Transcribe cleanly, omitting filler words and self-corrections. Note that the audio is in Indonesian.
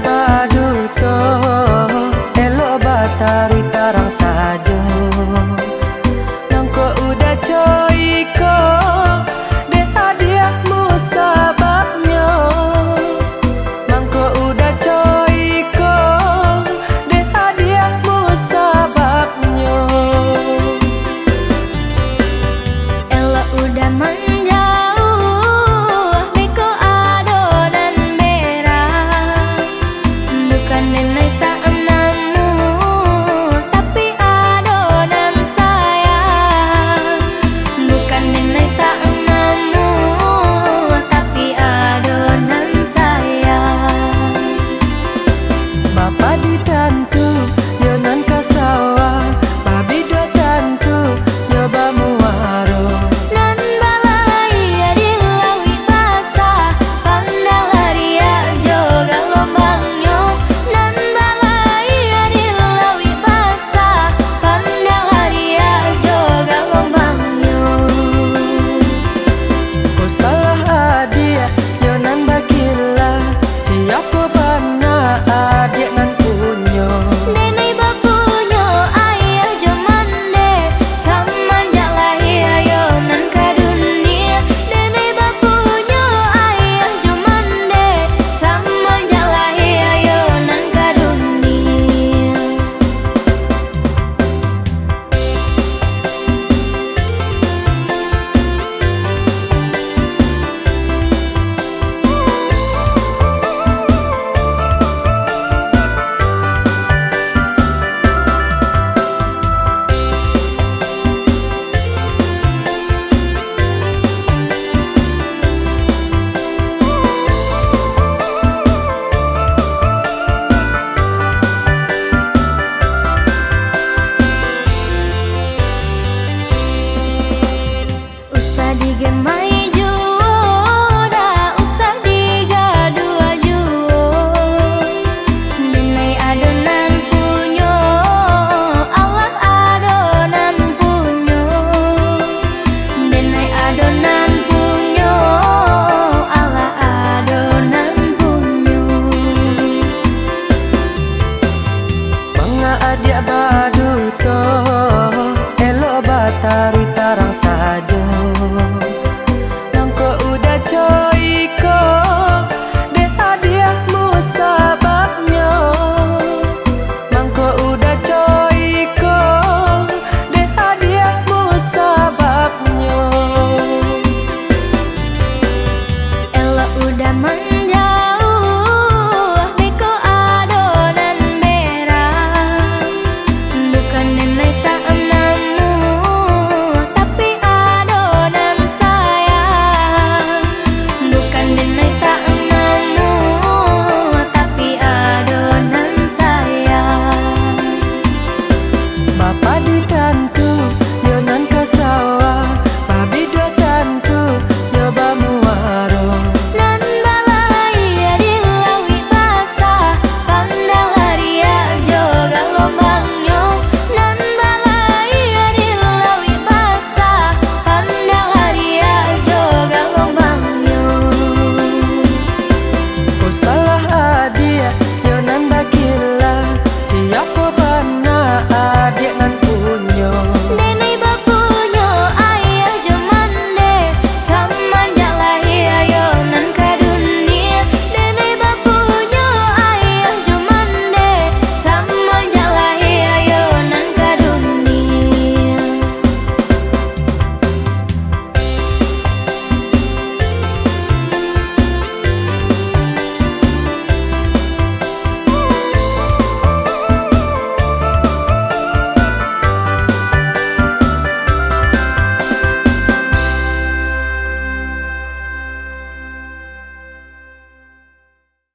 baduto elok batari tarang sajo nangko udah coiko de hadiahmu sababnya nangko udah coiko de hadiahmu sababnya elok udah menjauh beko adonan merah bukan nenek tak enamu tapi adonan sayang bukan nenek tak enamu tapi adonan sayang Bapak di tantu yo nan kasawa babi dua tantu yo bamuaro nan balai di lawi basah pandang laria joga lombangnya nan balai di lawi basah pandang laria joga lombangnya ku salah hadiah yo nan bakila siapa bana adik nan punyo nenek bapunya ayah jomande sama jalai ayo nan kadunia nenek bapunya ayah jomande sama jalai ayo nan kadunia usah digemai juo dah usah digadu juo nenai adonan punyo Allah adonan punyo nenai adonan punyo Allah adonan punyo Bangga adik badu